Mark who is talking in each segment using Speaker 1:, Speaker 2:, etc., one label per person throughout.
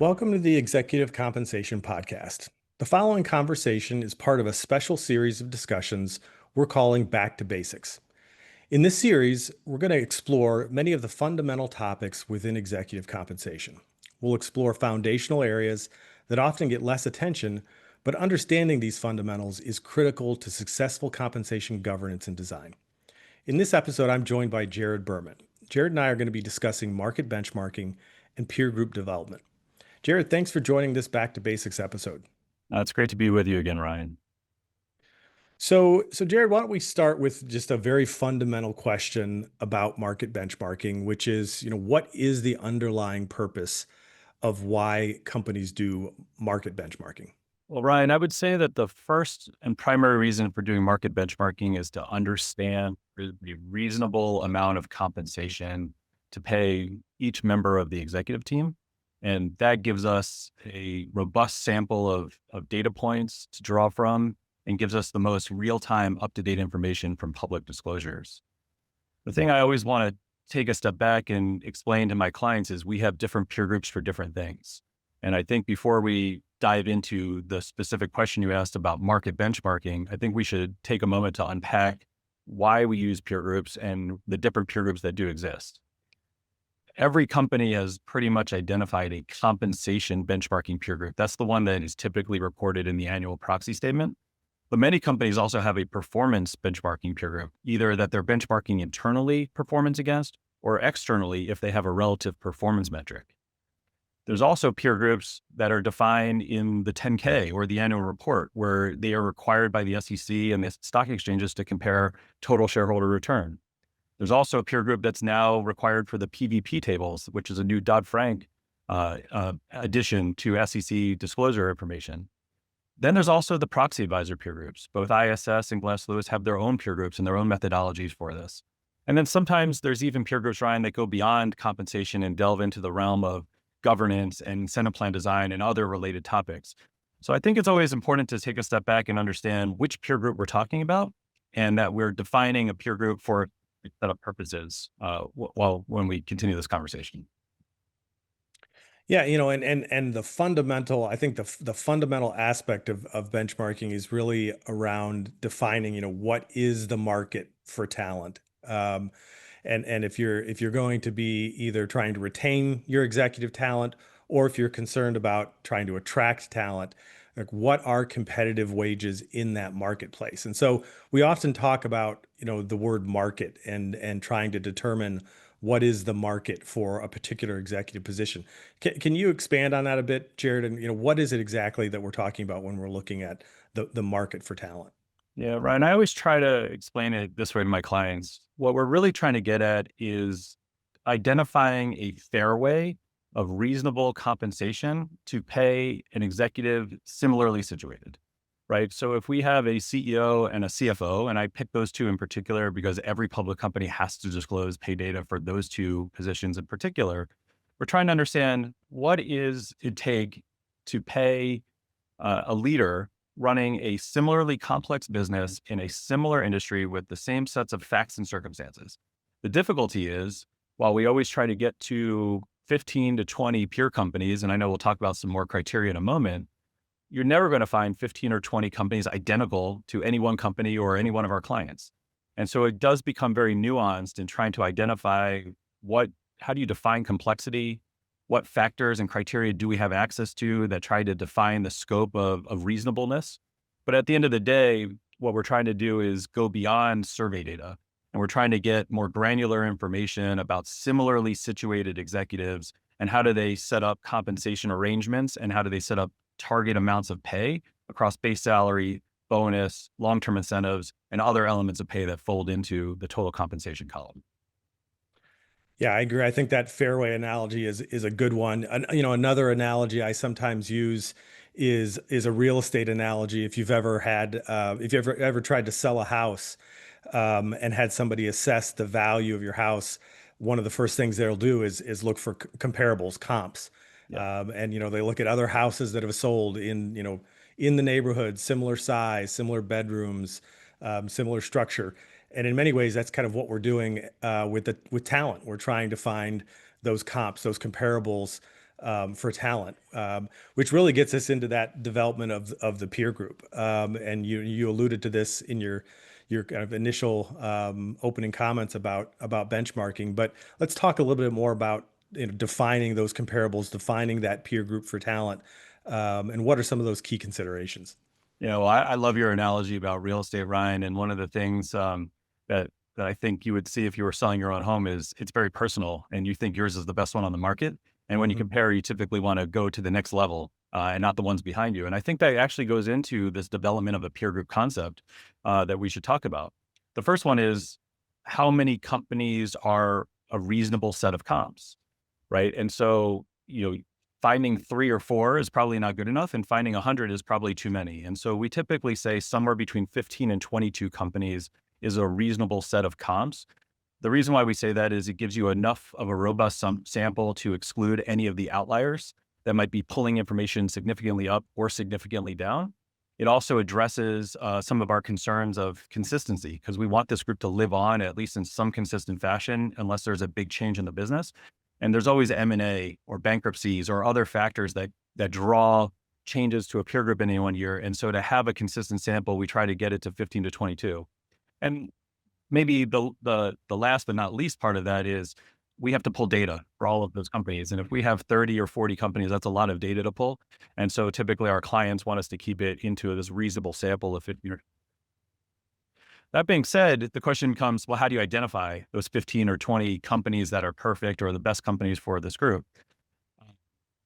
Speaker 1: Welcome to the Executive Compensation Podcast. The following conversation is part of a special series of discussions we're calling Back to Basics. In this series, we're going to explore many of the fundamental topics within executive compensation. We'll explore foundational areas that often get less attention, but understanding these fundamentals is critical to successful compensation governance and design. In this episode, I'm joined by Jared Berman. Jared and I are going to be discussing market benchmarking and peer group development. Jared, thanks for joining this Back to Basics episode.
Speaker 2: It's great to be with you again, Ryan.
Speaker 1: So Jared, why don't we start with just a very fundamental question about market benchmarking, which is, what is the underlying purpose of why companies do market benchmarking?
Speaker 2: Well, Ryan, I would say that the first and primary reason for doing market benchmarking is to understand the reasonable amount of compensation to pay each member of the executive team. And that gives us a robust sample of data points to draw from and gives us the most real-time, up-to-date information from public disclosures. The thing I always want to take a step back and explain to my clients is we have different peer groups for different things. And I think before we dive into the specific question you asked about market benchmarking, I think we should take a moment to unpack why we use peer groups and the different peer groups that do exist. Every company has pretty much identified a compensation benchmarking peer group. That's the one that is typically reported in the annual proxy statement. But many companies also have a performance benchmarking peer group, either that they're benchmarking internally performance against or externally if they have a relative performance metric. There's also peer groups that are defined in the 10K or the annual report, where they are required by the SEC and the stock exchanges to compare total shareholder return. There's also a peer group that's now required for the PVP tables, which is a new Dodd-Frank addition to SEC disclosure information. Then there's also the proxy advisor peer groups. Both ISS and Glass Lewis have their own peer groups and their own methodologies for this. And then sometimes there's even peer groups, Ryan, that go beyond compensation and delve into the realm of governance and incentive plan design and other related topics. So I think it's always important to take a step back and understand which peer group we're talking about and that we're defining a peer group for a set of purposes when we continue this conversation.
Speaker 1: Yeah, and the fundamental, I think the fundamental aspect of benchmarking is really around defining, what is the market for talent. And if you're going to be either trying to retain your executive talent or if you're concerned about trying to attract talent, like what are competitive wages in that marketplace? And so we often talk about, the word market and trying to determine what is the market for a particular executive position. Can you expand on that a bit, Jared? And what is it exactly that we're talking about when we're looking at the market for talent?
Speaker 2: Yeah, Ryan, I always try to explain it this way to my clients. What we're really trying to get at is identifying a fair way of reasonable compensation to pay an executive similarly situated, right? So if we have a CEO and a CFO, and I pick those two in particular because every public company has to disclose pay data for those two positions in particular, we're trying to understand what is it take to pay a leader running a similarly complex business in a similar industry with the same sets of facts and circumstances. The difficulty is, while we always try to get to 15 to 20 peer companies, and I know we'll talk about some more criteria in a moment, you're never going to find 15 or 20 companies identical to any one company or any one of our clients. And so it does become very nuanced in trying to identify how do you define complexity? What factors and criteria do we have access to that try to define the scope of reasonableness? But at the end of the day, what we're trying to do is go beyond survey data. And we're trying to get more granular information about similarly situated executives and how do they set up compensation arrangements and how do they set up target amounts of pay across base salary, bonus, long-term incentives, and other elements of pay that fold into the total compensation column.
Speaker 1: Yeah, I agree. I think that fairway analogy is a good one. Another analogy I sometimes use is a real estate analogy. If you've ever tried to sell a house, and had somebody assess the value of your house, one of the first things they'll do is look for comparables, comps.
Speaker 2: Yeah.
Speaker 1: And they look at other houses that have sold in the neighborhood, similar size, similar bedrooms, similar structure. And in many ways, that's kind of what we're doing with talent. We're trying to find those comps, those comparables, for talent, which really gets us into that development of the peer group. And you alluded to this in your kind of initial opening comments about benchmarking, but let's talk a little bit more about defining those comparables, defining that peer group for talent, and what are some of those key considerations?
Speaker 2: Well, I love your analogy about real estate, Ryan. And one of the things that that I think you would see if you were selling your own home is it's very personal, and you think yours is the best one on the market. And when you
Speaker 1: Hmm.
Speaker 2: compare, you typically want to go to the next level and not the ones behind you. And I think that actually goes into this development of a peer group concept that we should talk about. The first one is how many companies are a reasonable set of comps, right? And so, finding 3 or 4 is probably not good enough, and finding 100 is probably too many. And so we typically say somewhere between 15 and 22 companies is a reasonable set of comps. The reason why we say that is it gives you enough of a robust sample to exclude any of the outliers that might be pulling information significantly up or significantly down. It also addresses some of our concerns of consistency, because we want this group to live on at least in some consistent fashion unless there's a big change in the business. And there's always M&A or bankruptcies or other factors that draw changes to a peer group in any one year. And so to have a consistent sample, we try to get it to 15 to 22. And maybe the last but not least part of that is we have to pull data for all of those companies. And if we have 30 or 40 companies, that's a lot of data to pull. And so typically our clients want us to keep it into this reasonable sample of 50. That being said, the question comes, well, how do you identify those 15 or 20 companies that are perfect or the best companies for this group?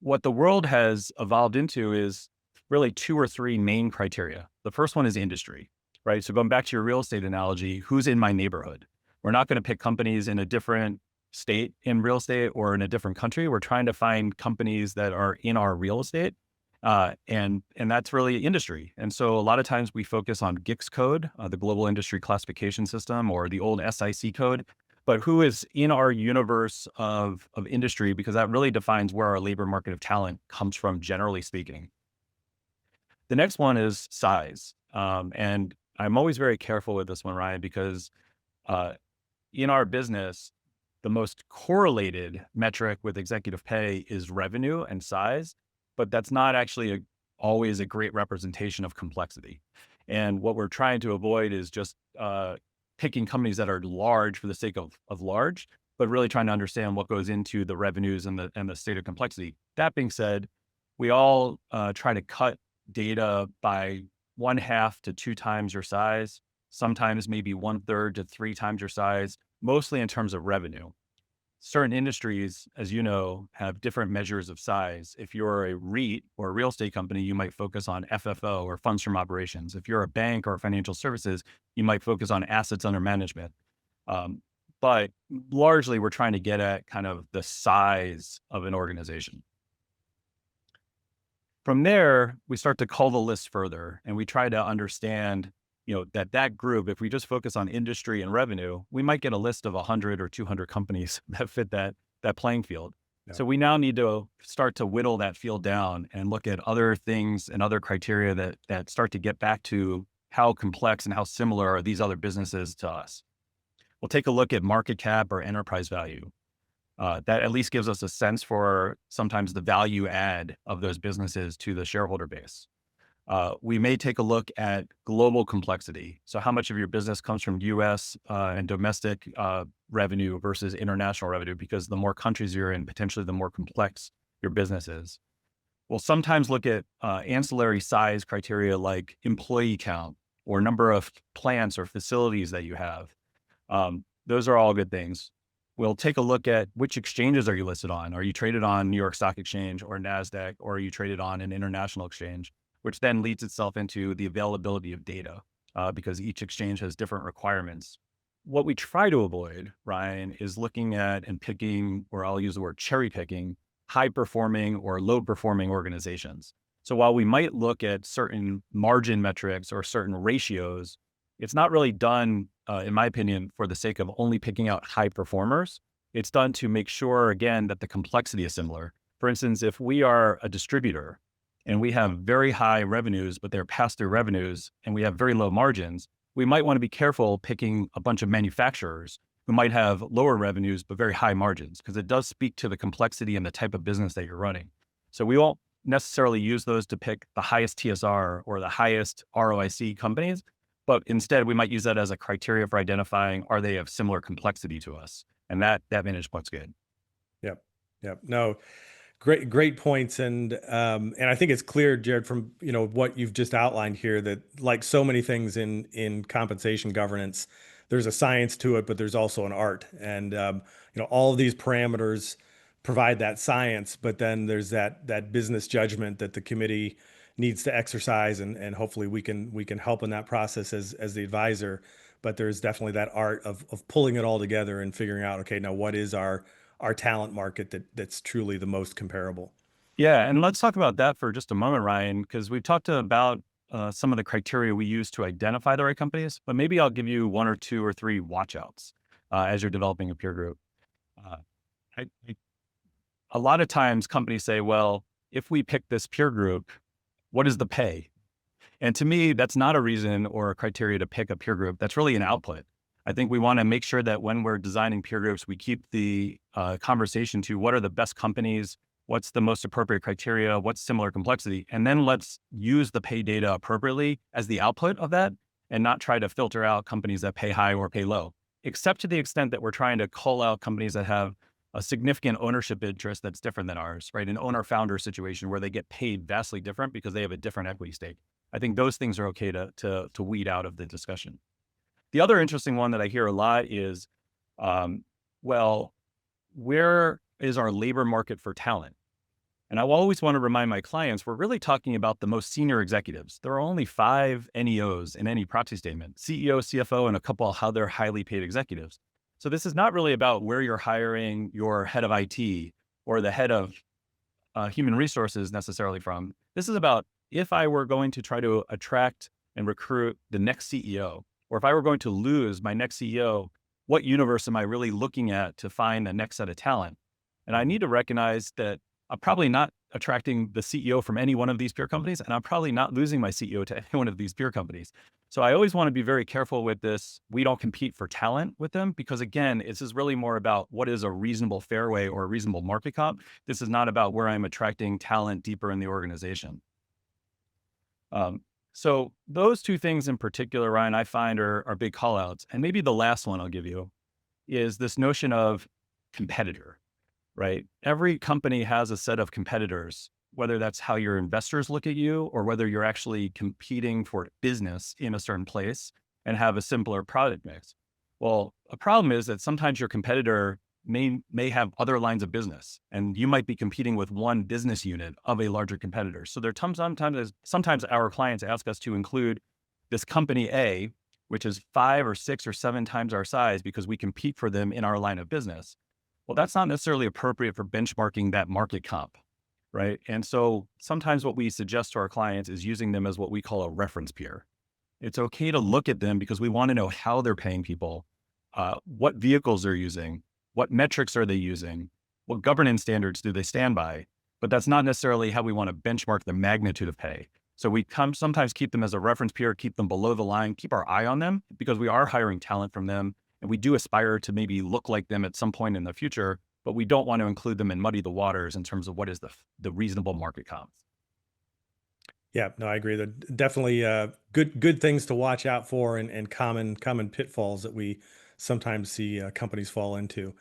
Speaker 2: What the world has evolved into is really 2 or 3 main criteria. The first one is industry, right? So going back to your real estate analogy, who's in my neighborhood? We're not going to pick companies in a different state in real estate or in a different country. We're trying to find companies that are in our real estate. And that's really industry. And so a lot of times we focus on GICS code, the Global Industry Classification System, or the old SIC code, but who is in our universe of industry, because that really defines where our labor market of talent comes from, generally speaking. The next one is size. And I'm always very careful with this one, Ryan, because uh, in our business, the most correlated metric with executive pay is revenue and size, but that's not actually always a great representation of complexity. And what we're trying to avoid is just picking companies that are large for the sake of large, but really trying to understand what goes into the revenues and the state of complexity. That being said, we all try to cut data by 1/2 to 2 times your size, sometimes maybe 1/3 to 3 times your size, mostly in terms of revenue. Certain industries, as you know, have different measures of size. If you're a REIT or a real estate company, you might focus on FFO or funds from operations. If you're a bank or financial services, you might focus on assets under management. Um, but largely, we're trying to get at kind of the size of an organization. From there, we start to cull the list further, and we try to understand, that group, if we just focus on industry and revenue, we might get a list of 100 or 200 companies that fit that playing field.
Speaker 1: Yeah.
Speaker 2: So we now need to start to whittle that field down and look at other things and other criteria that start to get back to how complex and how similar are these other businesses to us. We'll take a look at market cap or enterprise value. That at least gives us a sense for sometimes the value add of those businesses to the shareholder base. We may take a look at global complexity. So how much of your business comes from US and domestic revenue versus international revenue, because the more countries you're in, potentially the more complex your business is. We'll sometimes look at ancillary size criteria like employee count or number of plants or facilities that you have. Those are all good things. We'll take a look at which exchanges are you listed on. Are you traded on New York Stock Exchange or NASDAQ, or are you traded on an international exchange? Which then leads itself into the availability of data, because each exchange has different requirements. What we try to avoid, Ryan, is looking at and picking, or I'll use the word cherry picking, high performing or low performing organizations. So while we might look at certain margin metrics or certain ratios, it's not really done, in my opinion, for the sake of only picking out high performers. It's done to make sure, again, that the complexity is similar. For instance, if we are a distributor and we have very high revenues, but they're pass-through revenues, and we have very low margins, we might want to be careful picking a bunch of manufacturers who might have lower revenues, but very high margins, because it does speak to the complexity and the type of business that you're running. So we won't necessarily use those to pick the highest TSR or the highest ROIC companies, but instead we might use that as a criteria for identifying, are they of similar complexity to us? And that vantage point's good.
Speaker 1: Yep. Yep. No, great points, and I think it's clear, Jared, from what you've just outlined here, that like so many things in compensation governance, there's a science to it, but there's also an art, and all of these parameters provide that science, but then there's that business judgment that the committee needs to exercise, and hopefully we can help in that process as the advisor. But there's definitely that art of pulling it all together and figuring out, okay, now what is our talent market that's truly the most comparable.
Speaker 2: Yeah, and let's talk about that for just a moment, Ryan, because we've talked about some of the criteria we use to identify the right companies, but maybe I'll give you one or two or three watchouts as you're developing a peer group. Uh, a lot of times companies say, well, if we pick this peer group, what is the pay? And to me, that's not a reason or a criteria to pick a peer group. That's really an output. I think we want to make sure that when we're designing peer groups, we keep the conversation to what are the best companies, what's the most appropriate criteria, what's similar complexity, and then let's use the pay data appropriately as the output of that and not try to filter out companies that pay high or pay low, except to the extent that we're trying to call out companies that have a significant ownership interest that's different than ours, right? An owner founder situation where they get paid vastly different because they have a different equity stake. I think those things are okay to weed out of the discussion. The other interesting one that I hear a lot is, well, where is our labor market for talent? And I always want to remind my clients, we're really talking about the most senior executives. There are only 5 NEOs in any proxy statement: CEO, CFO, and a couple of other highly paid executives. So this is not really about where you're hiring your head of IT or the head of human resources necessarily from. This is about, if I were going to try to attract and recruit the next CEO, or if I were going to lose my next CEO, what universe am I really looking at to find the next set of talent? And I need to recognize that I'm probably not attracting the CEO from any one of these peer companies, and I'm probably not losing my CEO to any one of these peer companies. So I always want to be very careful with this. We don't compete for talent with them because, again, this is really more about what is a reasonable fairway or a reasonable market comp. This is not about where I'm attracting talent deeper in the organization. So those two things in particular, Ryan, I find are big callouts. And maybe the last one I'll give you is this notion of competitor, right? Every company has a set of competitors, whether that's how your investors look at you or whether you're actually competing for business in a certain place and have a simpler product mix. Well, a problem is that sometimes your competitor may have other lines of business, and you might be competing with one business unit of a larger competitor. So there sometimes our clients ask us to include this company A, which is 5 or 6 or 7 times our size because we compete for them in our line of business. Well, that's not necessarily appropriate for benchmarking that market comp, right? And so sometimes what we suggest to our clients is using them as what we call a reference peer. It's okay to look at them because we want to know how they're paying people, what vehicles they're using, what metrics are they using, what governance standards do they stand by. But that's not necessarily how we want to benchmark the magnitude of pay. So we sometimes keep them as a reference peer, keep them below the line, keep our eye on them because we are hiring talent from them. And we do aspire to maybe look like them at some point in the future, but we don't want to include them and muddy the waters in terms of what is the reasonable market comp.
Speaker 1: Yeah, no, I agree. That definitely good things to watch out for, and common pitfalls that we sometimes see companies fall into.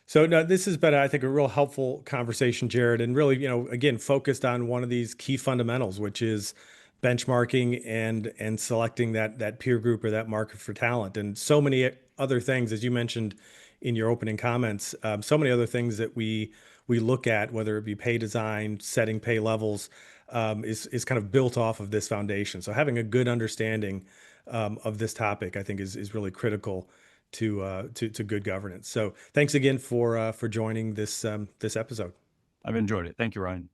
Speaker 1: So no, this has been, I think, a real helpful conversation, Jared, and really, again, focused on one of these key fundamentals, which is benchmarking and selecting that peer group or that market for talent, and so many other things, as you mentioned in your opening comments, so many other things that we look at, whether it be pay design, setting pay levels, is kind of built off of this foundation. So having a good understanding of this topic, I think, is really critical to good governance. So thanks again for joining this episode.
Speaker 2: I've enjoyed it. Thank you, Ryan.